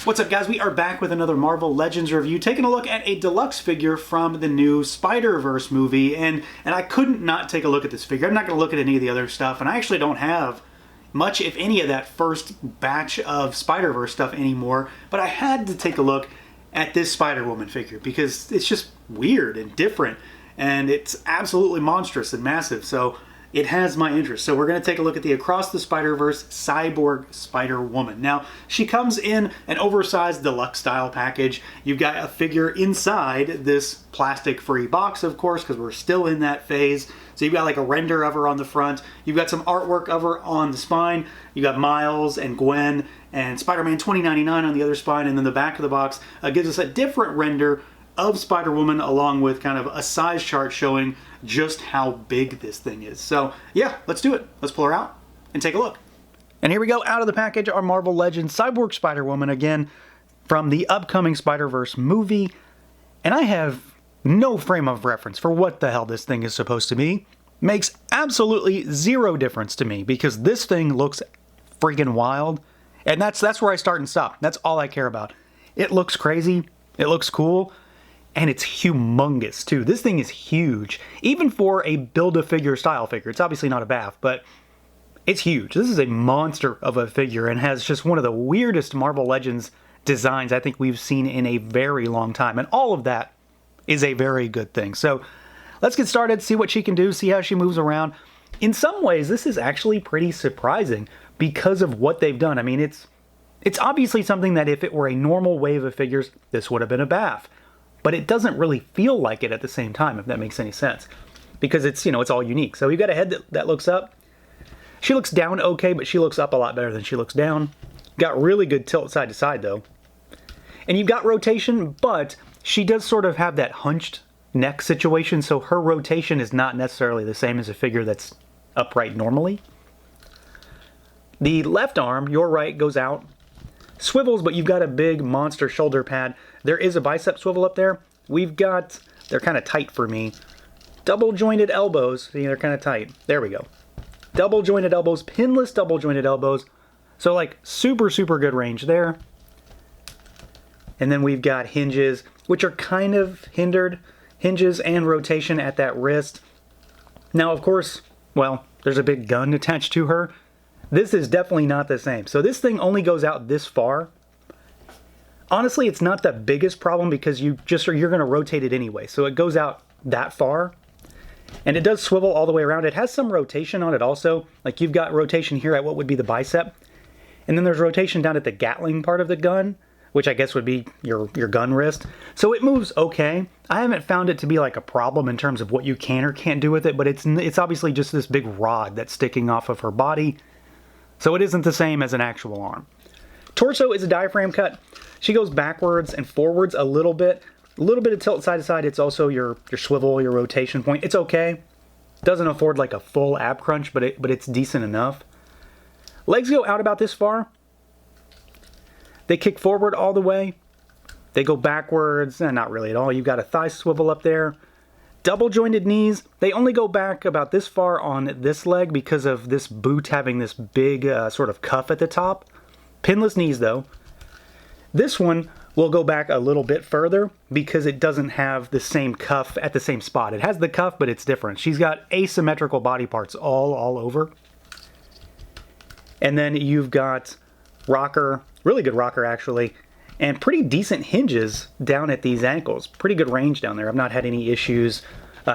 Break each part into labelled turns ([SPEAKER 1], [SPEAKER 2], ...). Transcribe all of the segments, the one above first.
[SPEAKER 1] What's up, guys? We are back with another Marvel Legends review, taking a look at a deluxe figure from the new Spider-Verse movie, and I couldn't not take a look at this figure. I'm not going to look at any of the other stuff, and I actually don't have much, if any, of that first batch of Spider-Verse stuff anymore, but I had to take a look at this Spider-Woman figure because it's just weird and different, and it's absolutely monstrous and massive, so it has my interest. So we're going to take a look at the Across the Spider-Verse Cyborg Spider-Woman. Now, she comes in an oversized deluxe style package. You've got a figure inside this plastic-free box, of course, because we're still in that phase. So you've got like a render of her on the front. You've got some artwork of her on the spine. You've got Miles and Gwen and Spider-Man 2099 on the other spine. And then the back of the box gives us a different render of Spider-Woman, along with kind of a size chart showing just how big this thing is. So yeah, let's do it. Let's pull her out and take a look. And here we go, out of the package, our Marvel Legends Cyborg Spider-Woman, again from the upcoming Spider-Verse movie. And I have no frame of reference for what the hell this thing is supposed to be. Makes absolutely zero difference to me because this thing looks friggin' wild. And that's where I start and stop. That's all I care about. It looks crazy. It looks cool. And it's humongous, too. This thing is huge. Even for a Build-A-Figure style figure. It's obviously not a BAF, but it's huge. This is a monster of a figure and has just one of the weirdest Marvel Legends designs I think we've seen in a very long time. And all of that is a very good thing. So let's get started, see what she can do, see how she moves around. In some ways, this is actually pretty surprising because of what they've done. I mean, it's obviously something that if it were a normal wave of figures, this would have been a BAF. But it doesn't really feel like it at the same time, if that makes any sense. Because it's, you know, it's all unique. So we've got a head that looks up. She looks down okay, but she looks up a lot better than she looks down. Got really good tilt side to side, though. And you've got rotation, but she does sort of have that hunched neck situation, so her rotation is not necessarily the same as a figure that's upright normally. The left arm, your right, goes out. Swivels, but you've got a big monster shoulder pad. There is a bicep swivel up there. We've got, they're kind of tight for me, double jointed elbows. See, they're kind of tight. There we go. Double jointed elbows, pinless double jointed elbows. So like super, super good range there. And then we've got hinges, which are kind of hindered. Hinges and rotation at that wrist. Now, of course, well, there's a big gun attached to her. This is definitely not the same. So this thing only goes out this far. Honestly, it's not the biggest problem because you're going to rotate it anyway. So it goes out that far. And it does swivel all the way around. It has some rotation on it also. Like you've got rotation here at what would be the bicep. And then there's rotation down at the Gatling part of the gun, which I guess would be your gun wrist. So it moves okay. I haven't found it to be like a problem in terms of what you can or can't do with it, but it's obviously just this big rod that's sticking off of her body. So it isn't the same as an actual arm. Torso is a diaphragm cut. She goes backwards and forwards a little bit of tilt side to side. It's also your swivel, your rotation point. It's okay. Doesn't afford like a full ab crunch, but it's decent enough. Legs go out about this far. They kick forward all the way. They go backwards, not really at all. You've got a thigh swivel up there. Double jointed knees, they only go back about this far on this leg because of this boot having this big sort of cuff at the top. Pinless knees though. This one will go back a little bit further because it doesn't have the same cuff at the same spot. It has the cuff, but it's different. She's got asymmetrical body parts all over. And then you've got rocker, really good rocker actually, and pretty decent hinges down at these ankles. Pretty good range down there. I've not had any issues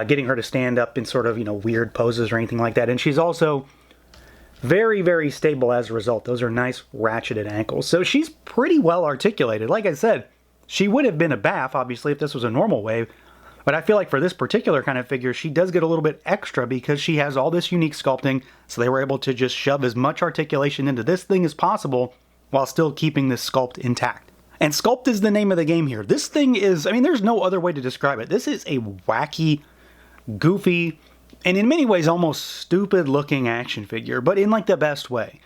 [SPEAKER 1] getting her to stand up in sort of, you know, weird poses or anything like that. And she's also very, very stable as a result. Those are nice ratcheted ankles. So she's pretty well articulated. Like I said, she would have been a BAF, obviously, if this was a normal wave. But I feel like for this particular kind of figure, she does get a little bit extra because she has all this unique sculpting. So they were able to just shove as much articulation into this thing as possible while still keeping this sculpt intact. And sculpt is the name of the game here. This thing is, I mean, there's no other way to describe it. This is a wacky, goofy, and in many ways almost stupid looking action figure, but in like the best way.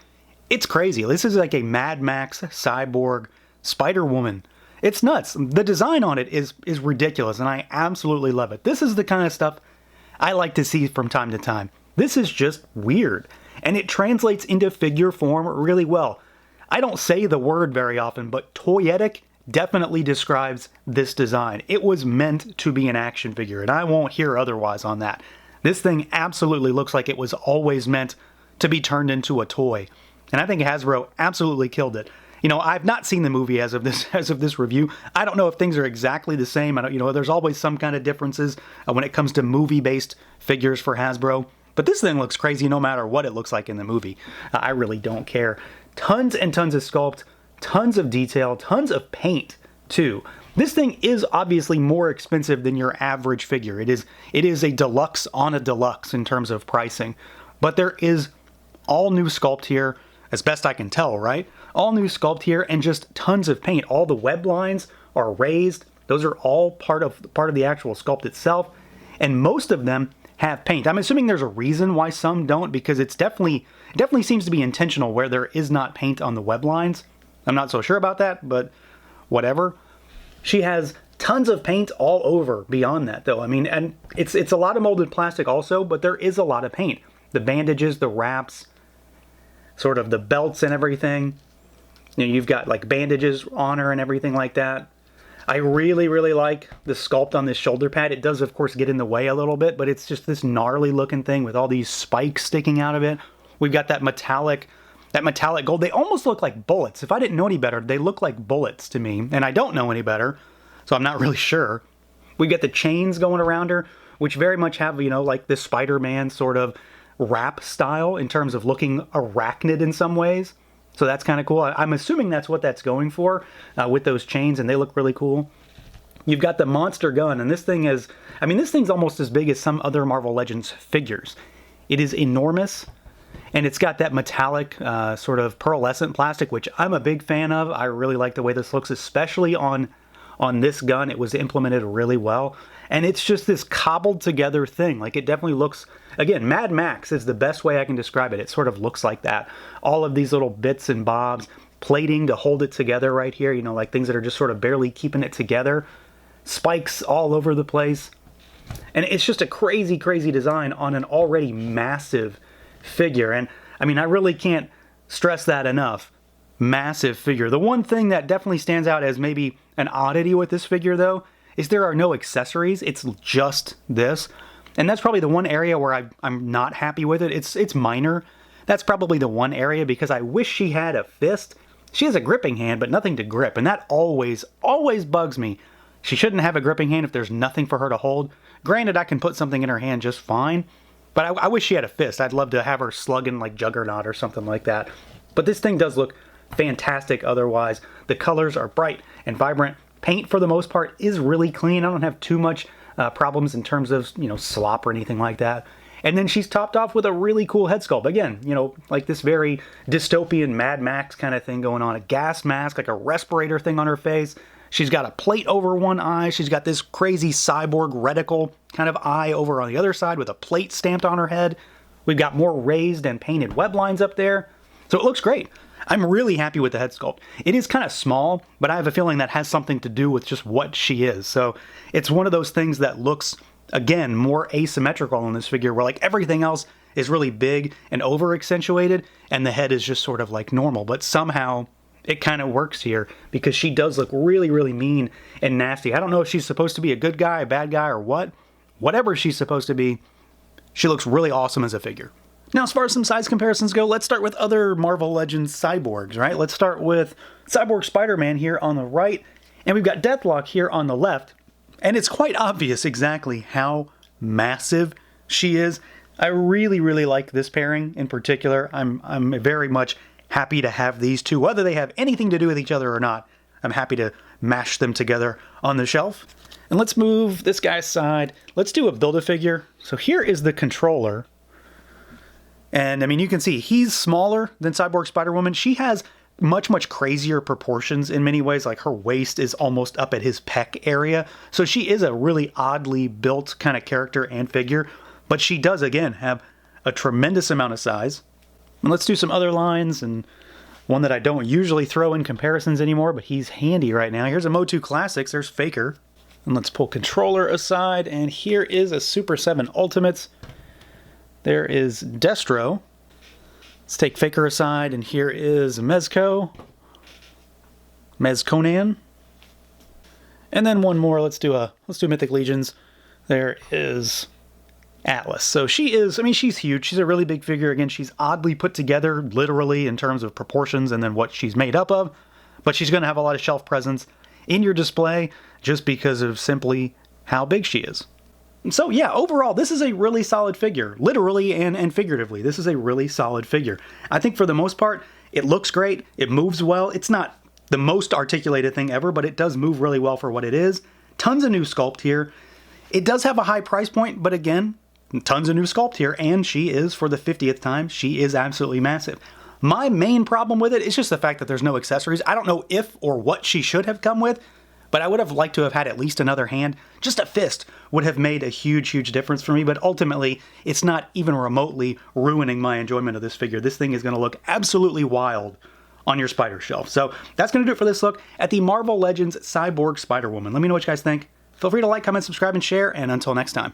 [SPEAKER 1] It's crazy. This is like a Mad Max Cyborg Spider-Woman. It's nuts. The design on it is ridiculous, and I absolutely love it. This is the kind of stuff I like to see from time to time. This is just weird, and it translates into figure form really well. I don't say the word very often, but toyetic definitely describes this design. It was meant to be an action figure, and I won't hear otherwise on that. This thing absolutely looks like it was always meant to be turned into a toy. And I think Hasbro absolutely killed it. You know, I've not seen the movie as of this review. I don't know if things are exactly the same. I don't, you know, there's always some kind of differences when it comes to movie-based figures for Hasbro. But this thing looks crazy no matter what it looks like in the movie. I really don't care. Tons and tons of sculpt, tons of detail, tons of paint too. This thing is obviously more expensive than your average figure. It is a deluxe on a deluxe in terms of pricing. But there is all new sculpt here, as best I can tell, right? All new sculpt here and just tons of paint. All the web lines are raised. Those are all part of the actual sculpt itself. And most of them have paint. I'm assuming there's a reason why some don't, because it definitely seems to be intentional where there is not paint on the web lines. I'm not so sure about that, but whatever. She has tons of paint all over beyond that, though. I mean, and it's a lot of molded plastic also, but there is a lot of paint. The bandages, the wraps, sort of the belts and everything. You know, you've got like bandages on her and everything like that. I really, really like the sculpt on this shoulder pad. It does, of course, get in the way a little bit, but it's just this gnarly looking thing with all these spikes sticking out of it. We've got that metallic gold. They almost look like bullets. If I didn't know any better, they look like bullets to me, and I don't know any better, so I'm not really sure. We get the chains going around her, which very much have, you know, like the Spider-Man sort of wrap style in terms of looking arachnid in some ways. So that's kind of cool. I'm assuming that's what that's going for with those chains, and they look really cool. You've got the monster gun, and this thing is, I mean, this thing's almost as big as some other Marvel Legends figures. It is enormous, and it's got that metallic sort of pearlescent plastic, which I'm a big fan of. I really like the way this looks, especially on this gun. It was implemented really well. And it's just this cobbled together thing. Like, it definitely looks, again, Mad Max is the best way I can describe it. It sort of looks like that. All of these little bits and bobs, plating to hold it together right here, you know, like things that are just sort of barely keeping it together. Spikes all over the place. And it's just a crazy, crazy design on an already massive figure. And I mean, I really can't stress that enough. Massive figure. The one thing that definitely stands out as maybe an oddity with this figure, though, is there are no accessories. It's just this. And that's probably the one area where I'm not happy with it. It's minor. That's probably the one area, because I wish she had a fist. She has a gripping hand, but nothing to grip. And that always, always bugs me. She shouldn't have a gripping hand if there's nothing for her to hold. Granted, I can put something in her hand just fine, but I wish she had a fist. I'd love to have her slugging like Juggernaut or something like that. But this thing does look fantastic otherwise. The colors are bright and vibrant. Paint, for the most part, is really clean. I don't have too much problems in terms of, you know, slop or anything like that. And then she's topped off with a really cool head sculpt. Again, you know, like this very dystopian Mad Max kind of thing going on. A gas mask, like a respirator thing on her face. She's got a plate over one eye. She's got this crazy cyborg reticle kind of eye over on the other side with a plate stamped on her head. We've got more raised and painted web lines up there. So it looks great. I'm really happy with the head sculpt. It is kind of small, but I have a feeling that has something to do with just what she is. So it's one of those things that looks, again, more asymmetrical in this figure, where like everything else is really big and over accentuated, and the head is just sort of like normal. But somehow it kind of works here, because she does look really, really mean and nasty. I don't know if she's supposed to be a good guy, a bad guy, or what. Whatever she's supposed to be, she looks really awesome as a figure. Now, as far as some size comparisons go, let's start with other Marvel Legends cyborgs, right? Let's start with Cyborg Spider-Man here on the right, and we've got Deathlock here on the left. And it's quite obvious exactly how massive she is. I really, really like this pairing in particular. I'm very much happy to have these two, whether they have anything to do with each other or not. I'm happy to mash them together on the shelf. And let's move this guy aside. Let's do a Build-A-Figure. So here is the controller. And I mean, you can see he's smaller than Cyborg Spider-Woman. She has much, much crazier proportions in many ways. Like her waist is almost up at his pec area. So she is a really oddly built kind of character and figure. But she does, again, have a tremendous amount of size. And let's do some other lines, and one that I don't usually throw in comparisons anymore, but he's handy right now. Here's a Motu Classics. There's Faker. And let's pull controller aside, and here is a Super 7 Ultimates. There is Destro. Let's take Faker aside, and here is Mezconan. And then one more, let's do Mythic Legions. There is Atlas. So she is, I mean, she's huge. She's a really big figure. Again, she's oddly put together, literally, in terms of proportions and then what she's made up of. But she's going to have a lot of shelf presence in your display just because of simply how big she is. So yeah, overall, this is a really solid figure. Literally and figuratively, this is a really solid figure. I think for the most part, it looks great. It moves well. It's not the most articulated thing ever, but it does move really well for what it is. Tons of new sculpt here. It does have a high price point, but again, tons of new sculpt here, and she is, for the 50th time, she is absolutely massive. My main problem with it is just the fact that there's no accessories. I don't know if or what she should have come with, but I would have liked to have had at least another hand. Just a fist would have made a huge, huge difference for me, but ultimately, it's not even remotely ruining my enjoyment of this figure. This thing is going to look absolutely wild on your Spider shelf. So that's going to do it for this look at the Marvel Legends Cyborg Spider-Woman. Let me know what you guys think. Feel free to like, comment, subscribe, and share, and until next time.